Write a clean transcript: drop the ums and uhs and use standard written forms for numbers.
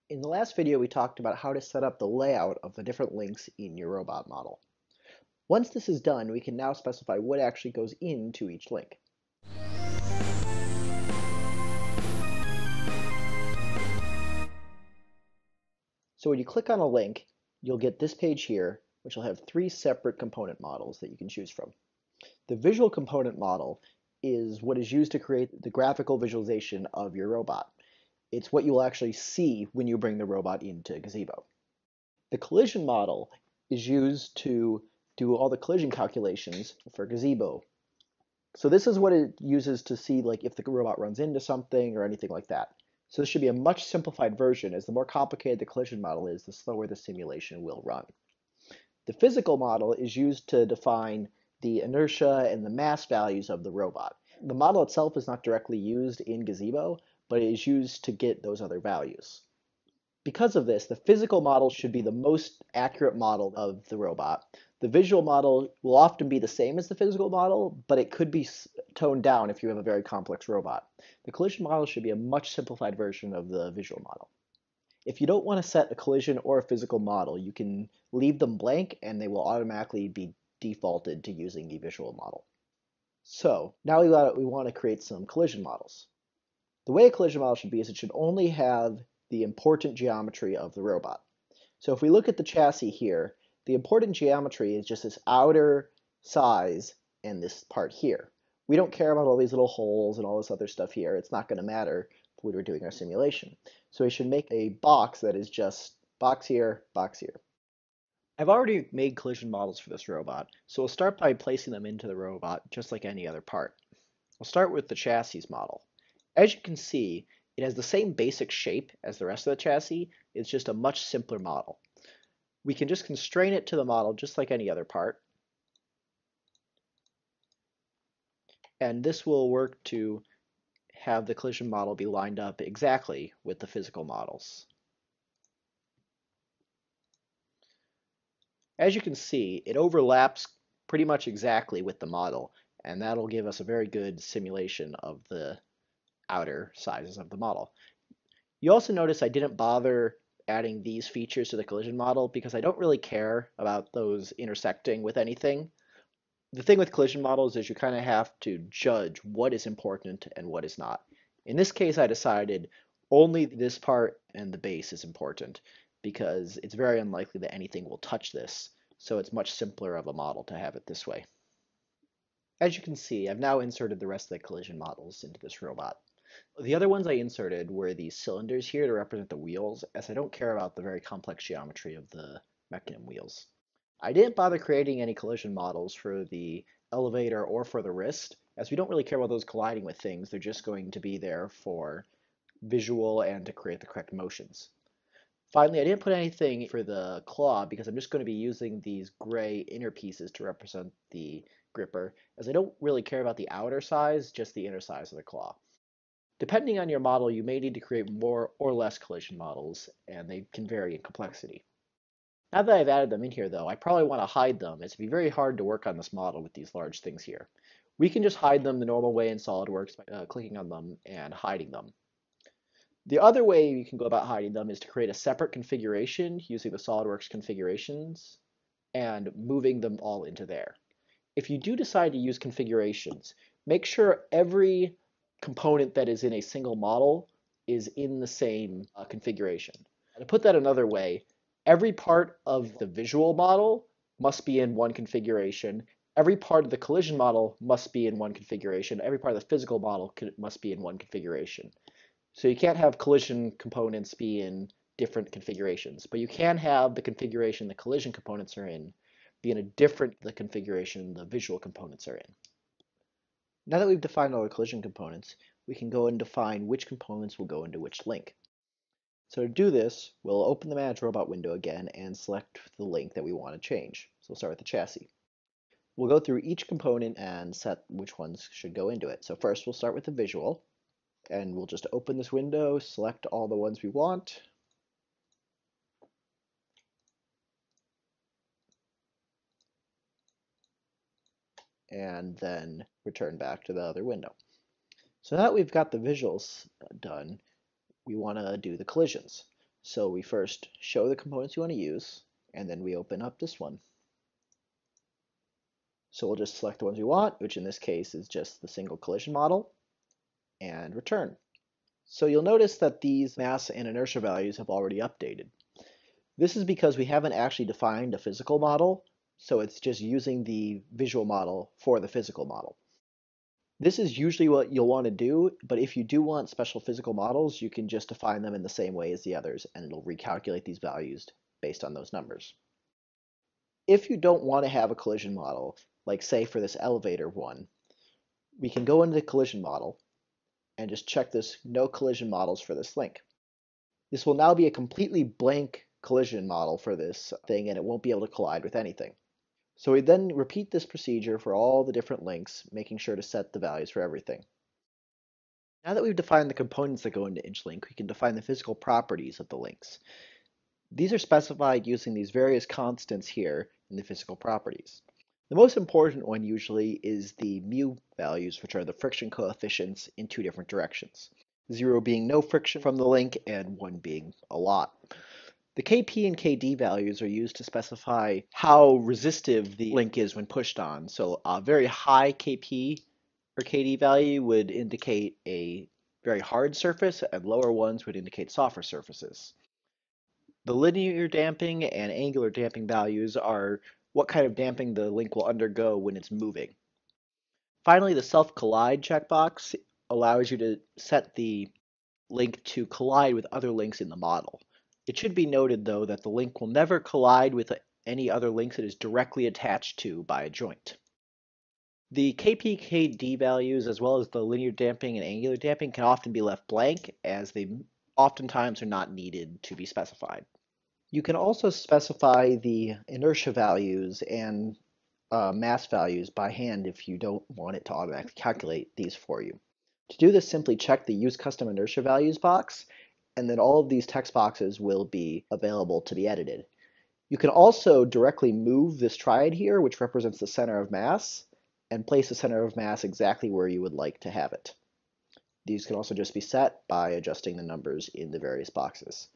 In the last video, we talked about how to set up the layout of the different links in your robot model. Once this is done, we can now specify what actually goes into each link. So when you click on a link, you'll get this page here, which will have three separate component models that you can choose from. The visual component model is what is used to create the graphical visualization of your robot. It's what you will actually see when you bring the robot into Gazebo. The collision model is used to do all the collision calculations for Gazebo. So this is what it uses to see like if the robot runs into something or anything like that. So this should be a much simplified version, as the more complicated the collision model is, the slower the simulation will run. The physical model is used to define the inertia and the mass values of the robot. The model itself is not directly used in Gazebo, but it is used to get those other values. Because of this, the physical model should be the most accurate model of the robot. The visual model will often be the same as the physical model, but it could be toned down if you have a very complex robot. The collision model should be a much simplified version of the visual model. If you don't want to set a collision or a physical model, you can leave them blank and they will automatically be defaulted to using the visual model. So now we want to create some collision models. The way a collision model should be is it should only have the important geometry of the robot. So if we look at the chassis here, the important geometry is just this outer size and this part here. We don't care about all these little holes and all this other stuff here. It's not going to matter when we're doing our simulation. So we should make a box that is just box here, box here. I've already made collision models for this robot, so we'll start by placing them into the robot just like any other part. We'll start with the chassis model. As you can see, it has the same basic shape as the rest of the chassis. It's just a much simpler model. We can just constrain it to the model just like any other part. And this will work to have the collision model be lined up exactly with the physical models. As you can see, it overlaps pretty much exactly with the model, and that'll give us a very good simulation of the outer sizes of the model. You also notice I didn't bother adding these features to the collision model because I don't really care about those intersecting with anything. The thing with collision models is you kind of have to judge what is important and what is not. In this case, I decided only this part and the base is important because it's very unlikely that anything will touch this, so it's much simpler of a model to have it this way. As you can see, I've now inserted the rest of the collision models into this robot. The other ones I inserted were these cylinders here to represent the wheels, as I don't care about the very complex geometry of the mechanism wheels. I didn't bother creating any collision models for the elevator or for the wrist, as we don't really care about those colliding with things. They're just going to be there for visual and to create the correct motions. Finally, I didn't put anything for the claw because I'm just going to be using these gray inner pieces to represent the gripper, as I don't really care about the outer size, just the inner size of the claw. Depending on your model, you may need to create more or less collision models, and they can vary in complexity. Now that I've added them in here, though, I probably want to hide them. It's be very hard to work on this model with these large things here. We can just hide them the normal way in SolidWorks by clicking on them and hiding them. The other way you can go about hiding them is to create a separate configuration using the SolidWorks configurations and moving them all into there. If you do decide to use configurations, make sure every component that is in a single model is in the same configuration. To put that another way, every part of the visual model must be in one configuration. Every part of the collision model must be in one configuration. Every part of the physical model must be in one configuration. So you can't have collision components be in different configurations, but you can have the configuration the collision components are in be in a different the configuration the visual components are in. Now that we've defined all the collision components, we can go and define which components will go into which link. So to do this, we'll open the Manage Robot window again and select the link that we want to change. So we'll start with the chassis. We'll go through each component and set which ones should go into it. So first we'll start with the visual, and we'll just open this window, select all the ones we want, and then return back to the other window. So now that we've got the visuals done, we want to do the collisions. So we first show the components we want to use, and then we open up this one. So we'll just select the ones we want, which in this case is just the single collision model, and return. So you'll notice that these mass and inertia values have already updated. This is because we haven't actually defined a physical model, so it's just using the visual model for the physical model. This is usually what you'll want to do, but if you do want special physical models, you can just define them in the same way as the others, and it'll recalculate these values based on those numbers. If you don't want to have a collision model, like say for this elevator one, we can go into the collision model and just check this no collision models for this link. This will now be a completely blank collision model for this thing, and it won't be able to collide with anything. So we then repeat this procedure for all the different links, making sure to set the values for everything. Now that we've defined the components that go into each link, we can define the physical properties of the links. These are specified using these various constants here in the physical properties. The most important one usually is the mu values, which are the friction coefficients in two different directions. 0 being no friction from the link and 1 being a lot. The Kp and Kd values are used to specify how resistive the link is when pushed on. So a very high Kp or Kd value would indicate a very hard surface, and lower ones would indicate softer surfaces. The linear damping and angular damping values are what kind of damping the link will undergo when it's moving. Finally, the self-collide checkbox allows you to set the link to collide with other links in the model. It should be noted, though, that the link will never collide with any other links it is directly attached to by a joint. The KPKD values, as well as the linear damping and angular damping, can often be left blank, as they oftentimes are not needed to be specified. You can also specify the inertia values and mass values by hand if you don't want it to automatically calculate these for you. To do this, simply check the Use Custom Inertia Values box, and then all of these text boxes will be available to be edited. You can also directly move this triad here, which represents the center of mass, and place the center of mass exactly where you would like to have it. These can also just be set by adjusting the numbers in the various boxes.